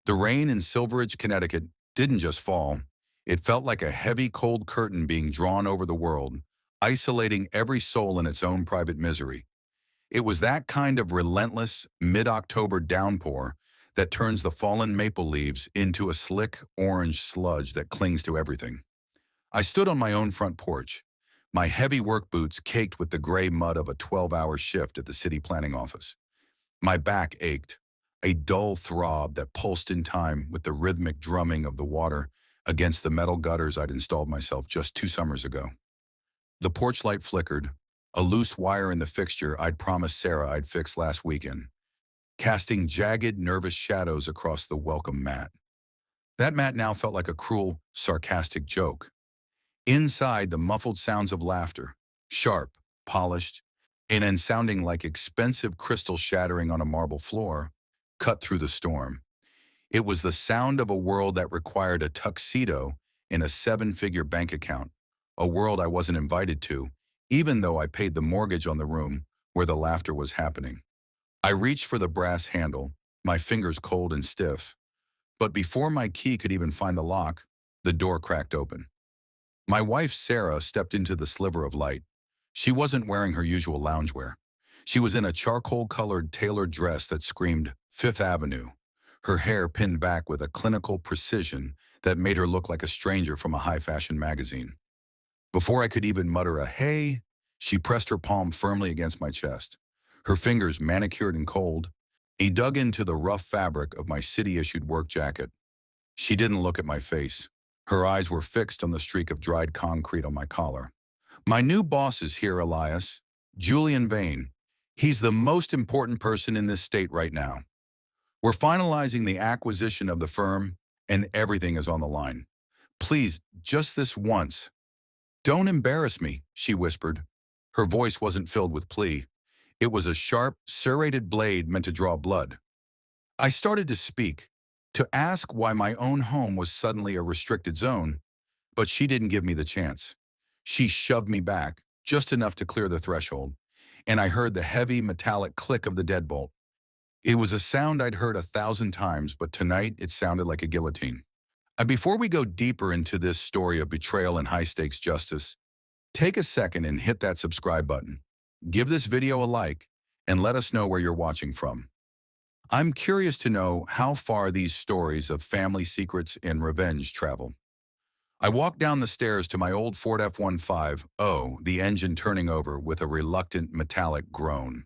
The rain in Silveridge, Connecticut didn't just fall. It felt like a heavy, cold curtain being drawn over the world, isolating every soul in its own private misery. It was that kind of relentless, mid-October downpour that turns the fallen maple leaves into a slick, orange sludge that clings to everything. I stood on my own front porch, my heavy work boots caked with the gray mud of a 12-hour shift at the city planning office. My back ached, a dull throb that pulsed in time with the rhythmic drumming of the water against the metal gutters I'd installed myself just 2 summers ago. The porch light flickered, a loose wire in the fixture I'd promised Sarah I'd fix last weekend, casting jagged, nervous shadows across the welcome mat. That mat now felt like a cruel, sarcastic joke. Inside, the muffled sounds of laughter, sharp, polished, and then sounding like expensive crystal shattering on a marble floor, cut through the storm. It was the sound of a world that required a tuxedo and a seven-figure bank account, a world I wasn't invited to, even though I paid the mortgage on the room where the laughter was happening. I reached for the brass handle, my fingers cold and stiff, but before my key could even find the lock, the door cracked open. My wife, Sarah, stepped into the sliver of light. She wasn't wearing her usual loungewear. She was in a charcoal-colored tailored dress that screamed Fifth Avenue, her hair pinned back with a clinical precision that made her look like a stranger from a high-fashion magazine. Before I could even mutter a "hey," she pressed her palm firmly against my chest. Her fingers, manicured and cold, dug into the rough fabric of my city-issued work jacket. She didn't look at my face. Her eyes were fixed on the streak of dried concrete on my collar. "My new boss is here, Elias. Julian Vane. He's the most important person in this state right now. We're finalizing the acquisition of the firm, and everything is on the line. Please, just this once. Don't embarrass me," she whispered. Her voice wasn't filled with plea. It was a sharp, serrated blade meant to draw blood. I started to speak, to ask why my own home was suddenly a restricted zone, but she didn't give me the chance. She shoved me back, just enough to clear the threshold, and I heard the heavy, metallic click of the deadbolt. It was a sound I'd heard 1,000 times, but tonight it sounded like a guillotine. Before we go deeper into this story of betrayal and high-stakes justice, take a second and hit that subscribe button. Give this video a like, and let us know where you're watching from. I'm curious to know how far these stories of family secrets and revenge travel. I walked down the stairs to my old Ford F-150, the engine turning over with a reluctant metallic groan.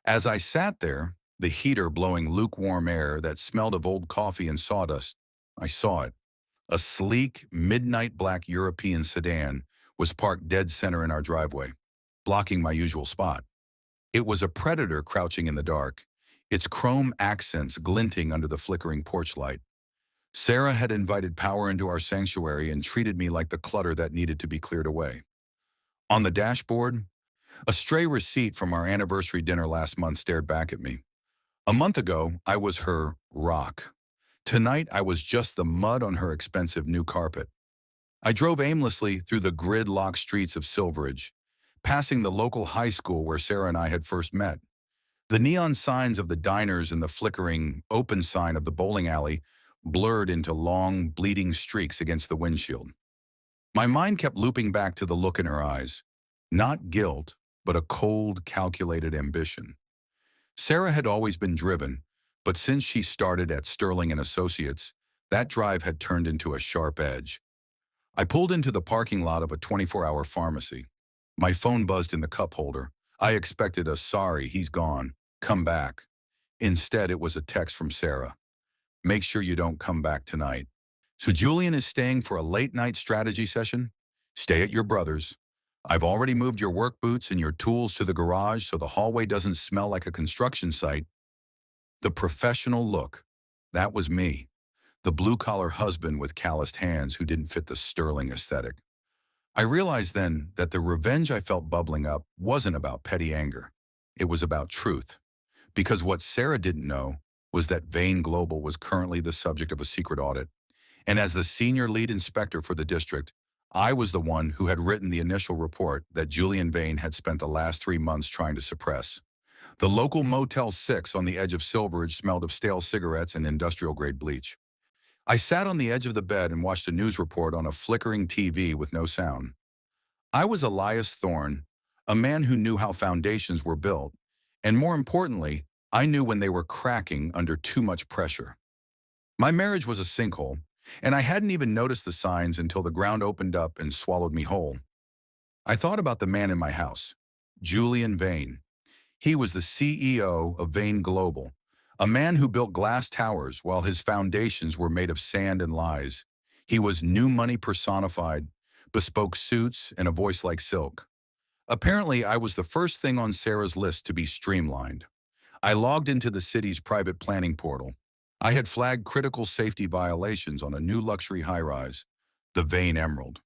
As I sat there, the heater blowing lukewarm air that smelled of old coffee and sawdust, I saw it. A sleek, midnight black European sedan was parked dead center in our driveway, blocking my usual spot. It was a predator crouching in the dark, its chrome accents glinting under the flickering porch light. Sarah had invited power into our sanctuary and treated me like the clutter that needed to be cleared away. On the dashboard, a stray receipt from our anniversary dinner last month stared back at me. A month ago, I was her rock. Tonight, I was just the mud on her expensive new carpet. I drove aimlessly through the gridlock streets of Silveridge, passing the local high school where Sarah and I had first met. The neon signs of the diners and the flickering open sign of the bowling alley blurred into long, bleeding streaks against the windshield. My mind kept looping back to the look in her eyes. Not guilt, but a cold, calculated ambition. Sarah had always been driven, but since she started at Sterling and Associates, that drive had turned into a sharp edge. I pulled into the parking lot of a 24-hour pharmacy. My phone buzzed in the cup holder. I expected a "sorry, he's gone. Come back." Instead, it was a text from Sarah. "Make sure you don't come back tonight. So Julian is staying for a late-night strategy session? Stay at your brother's. I've already moved your work boots and your tools to the garage so the hallway doesn't smell like a construction site." The professional look. That was me. The blue-collar husband with calloused hands who didn't fit the Sterling aesthetic. I realized then that the revenge I felt bubbling up wasn't about petty anger. It was about truth. Because what Sarah didn't know was that Vane Global was currently the subject of a secret audit. And as the senior lead inspector for the district, I was the one who had written the initial report that Julian Vane had spent the last 3 months trying to suppress. The local Motel 6 on the edge of Silveridge smelled of stale cigarettes and industrial-grade bleach. I sat on the edge of the bed and watched a news report on a flickering TV with no sound. I was Elias Thorne, a man who knew how foundations were built, and more importantly, I knew when they were cracking under too much pressure. My marriage was a sinkhole, and I hadn't even noticed the signs until the ground opened up and swallowed me whole. I thought about the man in my house, Julian Vane. He was the CEO of Vane Global, a man who built glass towers while his foundations were made of sand and lies. He was new money personified, bespoke suits, and a voice like silk. Apparently, I was the first thing on Sarah's list to be streamlined. I logged into the city's private planning portal. I had flagged critical safety violations on a new luxury high-rise, the Vane Emerald.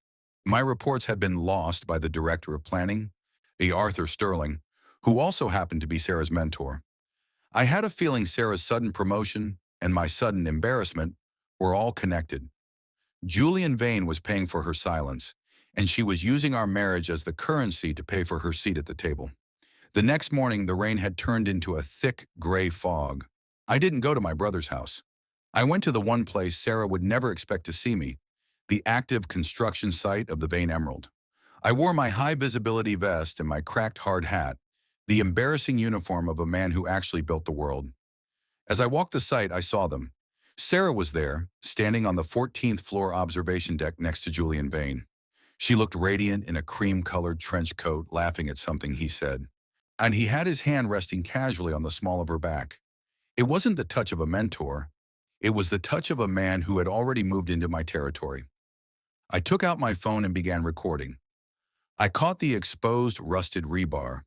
My reports had been lost by the director of planning, a Arthur Sterling, who also happened to be Sarah's mentor. I had a feeling Sarah's sudden promotion and my sudden embarrassment were all connected. Julian Vane was paying for her silence, and she was using our marriage as the currency to pay for her seat at the table. The next morning, the rain had turned into a thick, gray fog. I didn't go to my brother's house. I went to the one place Sarah would never expect to see me, the active construction site of the Vane Emerald. I wore my high-visibility vest and my cracked hard hat, the embarrassing uniform of a man who actually built the world. As I walked the site, I saw them. Sarah was there, standing on the 14th floor observation deck next to Julian Vane. She looked radiant in a cream-colored trench coat, laughing at something he said. And he had his hand resting casually on the small of her back. It wasn't the touch of a mentor. It was the touch of a man who had already moved into my territory. I took out my phone and began recording. I caught the exposed, rusted rebar.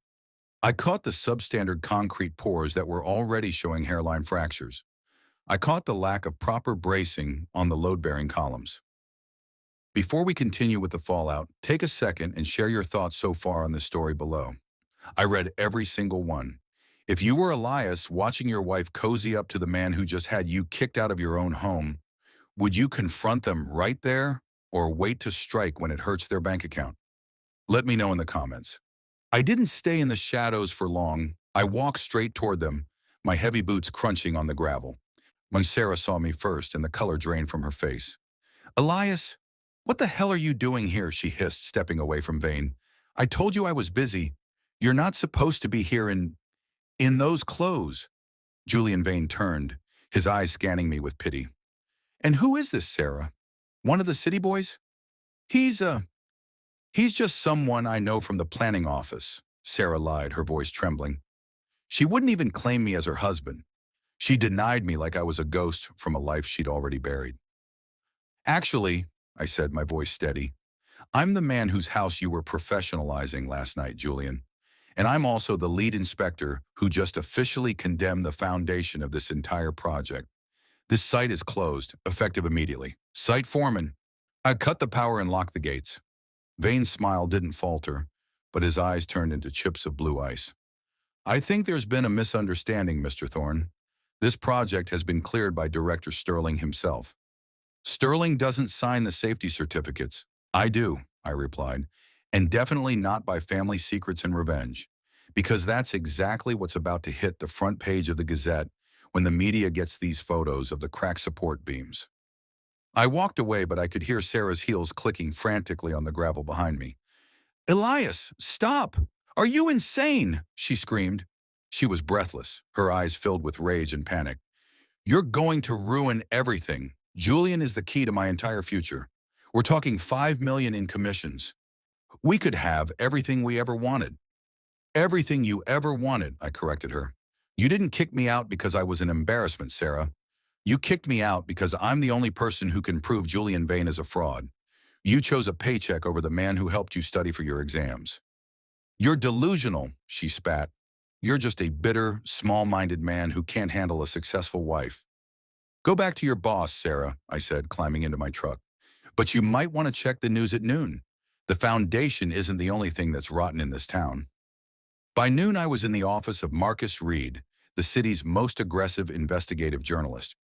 I caught the substandard concrete pours that were already showing hairline fractures. I caught the lack of proper bracing on the load-bearing columns. Before we continue with the fallout, take a second and share your thoughts so far on this story below. I read every single one. If you were Elias watching your wife cozy up to the man who just had you kicked out of your own home, would you confront them right there or wait to strike when it hurts their bank account? Let me know in the comments. I didn't stay in the shadows for long. I walked straight toward them, my heavy boots crunching on the gravel. When Sarah saw me first and the color drained from her face. "Elias, what the hell are you doing here?" she hissed, stepping away from Vane. "I told you I was busy. You're not supposed to be here in those clothes." Julian Vane turned, his eyes scanning me with pity. "And who is this, Sarah? One of the city boys?" He's just someone I know from the planning office," Sarah lied, her voice trembling. She wouldn't even claim me as her husband. She denied me like I was a ghost from a life she'd already buried. "Actually," I said, my voice steady, "I'm the man whose house you were professionalizing last night, Julian. And I'm also the lead inspector who just officially condemned the foundation of this entire project. This site is closed, effective immediately. Site foreman." I cut the power and locked the gates. Vane's smile didn't falter, but his eyes turned into chips of blue ice. "I think there's been a misunderstanding, Mr. Thorne. This project has been cleared by Director Sterling himself." "Sterling doesn't sign the safety certificates." "I do," I replied, "and definitely not by family secrets and revenge, because that's exactly what's about to hit the front page of the Gazette when the media gets these photos of the cracked support beams." I walked away, but I could hear Sarah's heels clicking frantically on the gravel behind me. "Elias, stop! Are you insane?" she screamed. She was breathless, her eyes filled with rage and panic. "You're going to ruin everything. Julian is the key to my entire future. We're talking $5 million in commissions. We could have everything we ever wanted." "Everything you ever wanted," I corrected her. "You didn't kick me out because I was an embarrassment, Sarah. You kicked me out because I'm the only person who can prove Julian Vane is a fraud. You chose a paycheck over the man who helped you study for your exams." "You're delusional," she spat. "You're just a bitter, small-minded man who can't handle a successful wife." "Go back to your boss, Sarah," I said, climbing into my truck. "But you might want to check the news at noon. The foundation isn't the only thing that's rotten in this town." By noon, I was in the office of Marcus Reed, the city's most aggressive investigative journalist.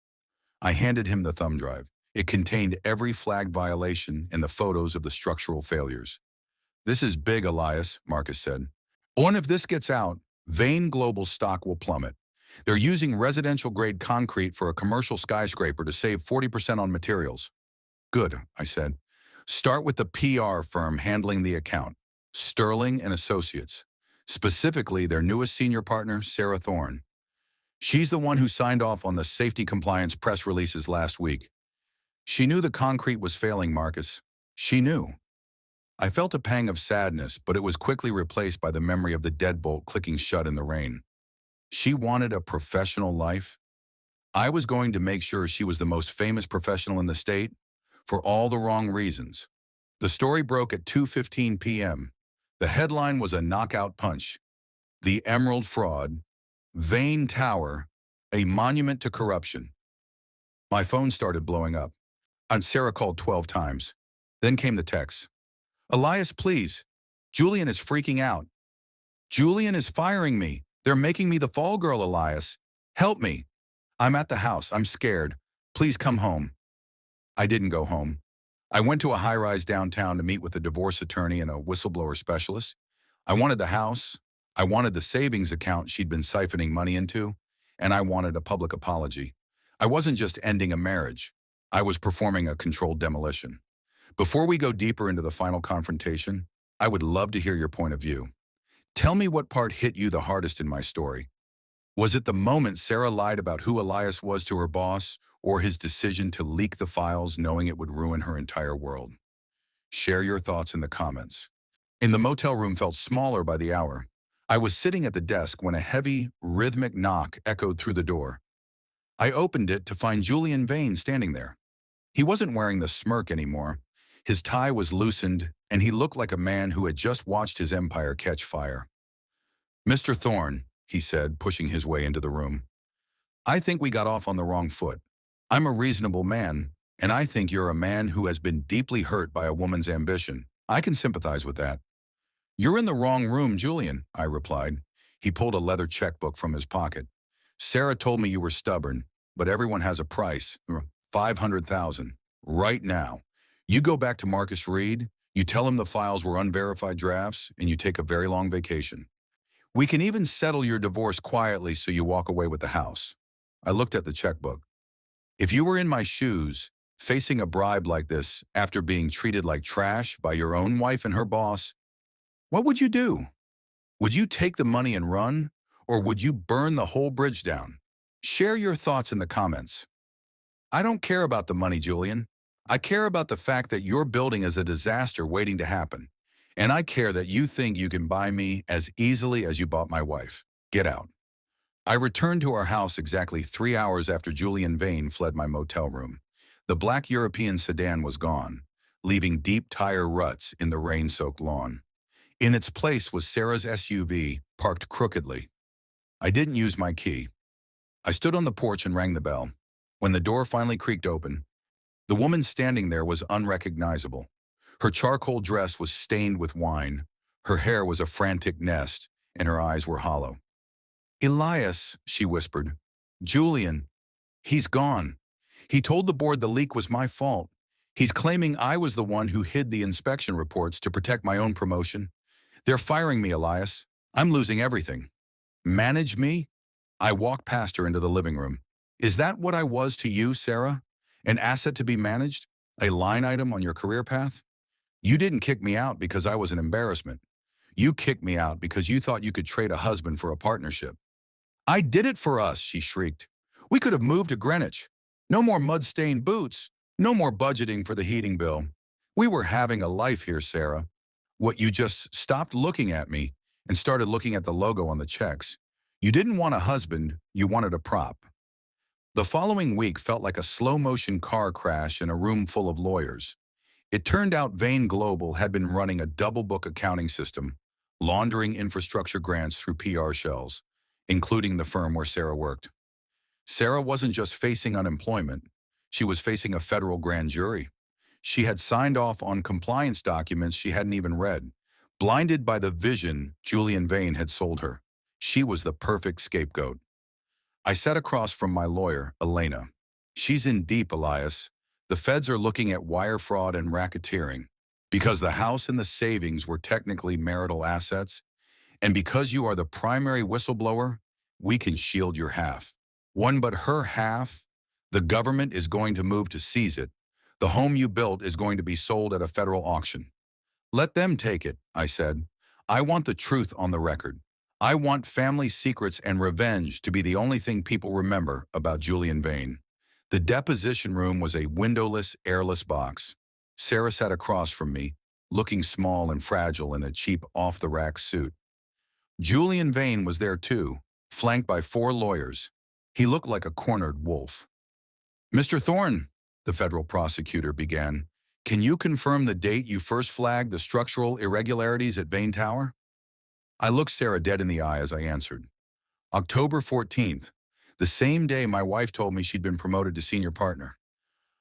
I handed him the thumb drive. It contained every flagged violation and the photos of the structural failures. "This is big, Elias," Marcus said. "And if this gets out, Vane Global stock will plummet. They're using residential-grade concrete for a commercial skyscraper to save 40% on materials. Good, I said. Start with the PR firm handling the account, Sterling and Associates. Specifically, their newest senior partner, Sarah Thorne. She's the one who signed off on the safety compliance press releases last week. She knew the concrete was failing, Marcus. She knew. I felt a pang of sadness, but it was quickly replaced by the memory of the deadbolt clicking shut in the rain. She wanted a professional life. I was going to make sure she was the most famous professional in the state, for all the wrong reasons. The story broke at 2:15 p.m. The headline was a knockout punch. The Emerald Fraud, Vane Tower, a monument to corruption. My phone started blowing up, and Sarah called 12 times. Then came the text. Elias, please. Julian is freaking out. Julian is firing me. They're making me the fall girl, Elias. Help me. I'm at the house. I'm scared. Please come home. I didn't go home. I went to a high-rise downtown to meet with a divorce attorney and a whistleblower specialist. I wanted the house. I wanted the savings account she'd been siphoning money into, and I wanted a public apology. I wasn't just ending a marriage. I was performing a controlled demolition. Before we go deeper into the final confrontation, I would love to hear your point of view. Tell me what part hit you the hardest in my story. Was it the moment Sarah lied about who Elias was to her boss, or his decision to leak the files knowing it would ruin her entire world? Share your thoughts in the comments. The motel room felt smaller by the hour. I was sitting at the desk when a heavy, rhythmic knock echoed through the door. I opened it to find Julian Vane standing there. He wasn't wearing the smirk anymore. His tie was loosened, and he looked like a man who had just watched his empire catch fire. Mr. Thorne, he said, pushing his way into the room. I think we got off on the wrong foot. I'm a reasonable man, and I think you're a man who has been deeply hurt by a woman's ambition. I can sympathize with that. You're in the wrong room, Julian, I replied. He pulled a leather checkbook from his pocket. Sarah told me you were stubborn, but everyone has a price. $500,000. Right now. You go back to Marcus Reed, you tell him the files were unverified drafts, and you take a very long vacation. We can even settle your divorce quietly so you walk away with the house. I looked at the checkbook. If you were in my shoes, facing a bribe like this after being treated like trash by your own wife and her boss, what would you do? Would you take the money and run, or would you burn the whole bridge down? Share your thoughts in the comments. I don't care about the money, Julian. I care about the fact that your building is a disaster waiting to happen. And I care that you think you can buy me as easily as you bought my wife. Get out. I returned to our house exactly 3 hours after Julian Vane fled my motel room. The black European sedan was gone, leaving deep tire ruts in the rain-soaked lawn. In its place was Sarah's SUV, parked crookedly. I didn't use my key. I stood on the porch and rang the bell. When the door finally creaked open, the woman standing there was unrecognizable. Her charcoal dress was stained with wine, her hair was a frantic nest, and her eyes were hollow. Elias, she whispered. Julian, he's gone. He told the board the leak was my fault. He's claiming I was the one who hid the inspection reports to protect my own promotion. They're firing me, Elias. I'm losing everything. Manage me? I walked past her into the living room. Is that what I was to you, Sarah? An asset to be managed? A line item on your career path? You didn't kick me out because I was an embarrassment. You kicked me out because you thought you could trade a husband for a partnership. I did it for us, she shrieked. We could have moved to Greenwich. No more mud-stained boots. No more budgeting for the heating bill. We were having a life here, Sarah. What you just stopped looking at me and started looking at the logo on the checks. You didn't want a husband, you wanted a prop. The following week felt like a slow-motion car crash in a room full of lawyers. It turned out Vane Global had been running a double-book accounting system, laundering infrastructure grants through PR shells, including the firm where Sarah worked. Sarah wasn't just facing unemployment, she was facing a federal grand jury. She had signed off on compliance documents she hadn't even read, blinded by the vision Julian Vane had sold her. She was the perfect scapegoat. I sat across from my lawyer, Elena. She's in deep, Elias. The feds are looking at wire fraud and racketeering. Because the house and the savings were technically marital assets, And because you are the primary whistleblower, we can shield your half. One but her half, the government is going to move to seize it. The home you built is going to be sold at a federal auction. Let them take it, I said. I want the truth on the record. I want family secrets and revenge to be the only thing people remember about Julian Vane. The deposition room was a windowless, airless box. Sarah sat across from me, looking small and fragile in a cheap off-the-rack suit. Julian Vane was there too, flanked by 4 lawyers. He looked like a cornered wolf. Mr. Thorne, the federal prosecutor began, can you confirm the date you first flagged the structural irregularities at Vane Tower? I looked Sarah dead in the eye as I answered. October 14th, the same day my wife told me she'd been promoted to senior partner.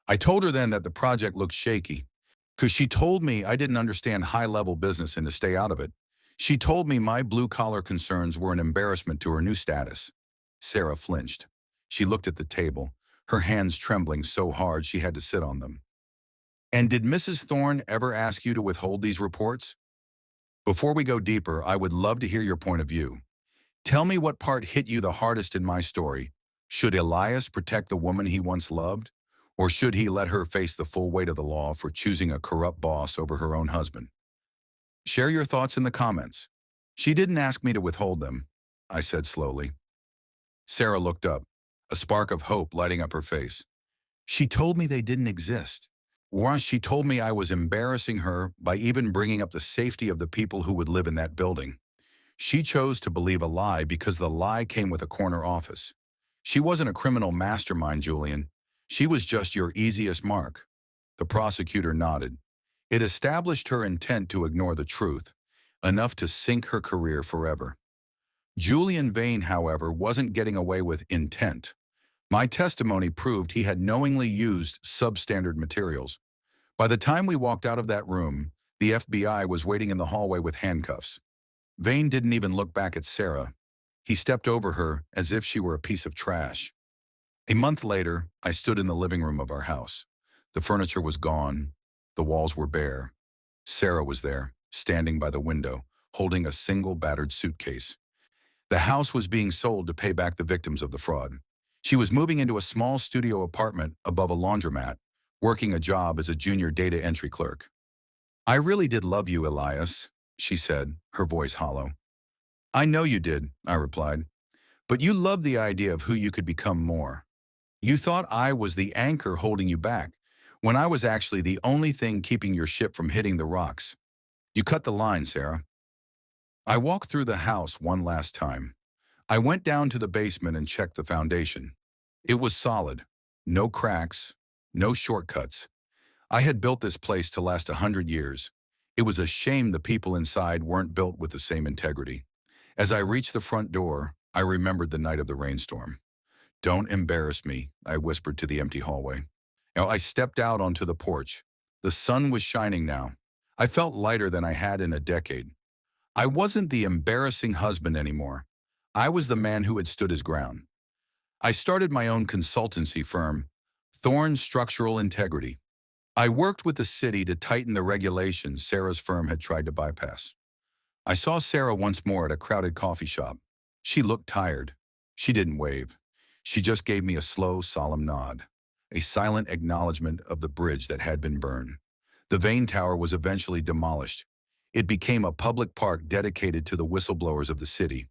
I told her then that the project looked shaky, because she told me I didn't understand high-level business and to stay out of it. She told me my blue-collar concerns were an embarrassment to her new status. Sarah flinched. She looked at the table, her hands trembling so hard she had to sit on them. And did Mrs. Thorne ever ask you to withhold these reports? Before we go deeper, I would love to hear your point of view. Tell me what part hit you the hardest in my story. Should Elias protect the woman he once loved? Or should he let her face the full weight of the law for choosing a corrupt boss over her own husband? Share your thoughts in the comments. She didn't ask me to withhold them, I said slowly. Sarah looked up, a spark of hope lighting up her face. She told me they didn't exist. Once she told me I was embarrassing her by even bringing up the safety of the people who would live in that building. She chose to believe a lie because the lie came with a corner office. She wasn't a criminal mastermind, Julian. She was just your easiest mark. The prosecutor nodded. It established her intent to ignore the truth, enough to sink her career forever. Julian Vane, however, wasn't getting away with intent. My testimony proved he had knowingly used substandard materials. By the time we walked out of that room, the FBI was waiting in the hallway with handcuffs. Vane didn't even look back at Sarah. He stepped over her as if she were a piece of trash. A month later, I stood in the living room of our house. The furniture was gone. The walls were bare. Sarah was there, standing by the window, holding a single battered suitcase. The house was being sold to pay back the victims of the fraud. She was moving into a small studio apartment above a laundromat, working a job as a junior data entry clerk. I really did love you, Elias, she said, her voice hollow. I know you did, I replied. But you loved the idea of who you could become more. You thought I was the anchor holding you back, when I was actually the only thing keeping your ship from hitting the rocks. You cut the line, Sarah. I walked through the house one last time. I went down to the basement and checked the foundation. It was solid. No cracks, no shortcuts. I had built this place to last 100 years. It was a shame the people inside weren't built with the same integrity. As I reached the front door, I remembered the night of the rainstorm. Don't embarrass me, I whispered to the empty hallway. Now I stepped out onto the porch. The sun was shining now. I felt lighter than I had in a decade. I wasn't the embarrassing husband anymore. I was the man who had stood his ground. I started my own consultancy firm, Thorne Structural Integrity. I worked with the city to tighten the regulations Sarah's firm had tried to bypass. I saw Sarah once more at a crowded coffee shop. She looked tired. She didn't wave. She just gave me a slow, solemn nod, a silent acknowledgement of the bridge that had been burned. The Vane Tower was eventually demolished. It became a public park dedicated to the whistleblowers of the city.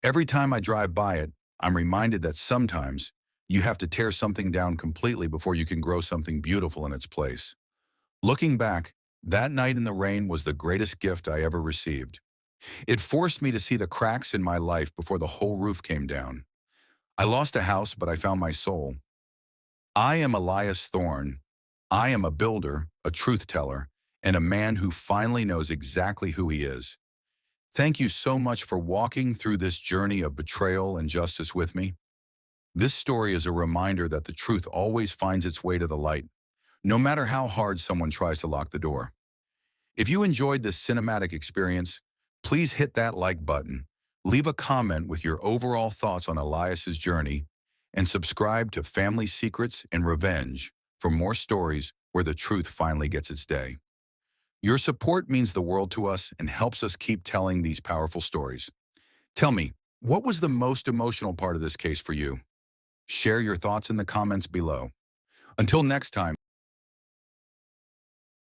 Every time I drive by it, I'm reminded that sometimes you have to tear something down completely before you can grow something beautiful in its place. Looking back, that night in the rain was the greatest gift I ever received. It forced me to see the cracks in my life before the whole roof came down. I lost a house, but I found my soul. I am Elias Thorne. I am a builder, a truth teller, and a man who finally knows exactly who he is. Thank you so much for walking through this journey of betrayal and justice with me. This story is a reminder that the truth always finds its way to the light, no matter how hard someone tries to lock the door. If you enjoyed this cinematic experience, please hit that like button, leave a comment with your overall thoughts on Elias's journey, and subscribe to Family Secrets and Revenge for more stories where the truth finally gets its day. Your support means the world to us and helps us keep telling these powerful stories. Tell me, what was the most emotional part of this case for you? Share your thoughts in the comments below. Until next time,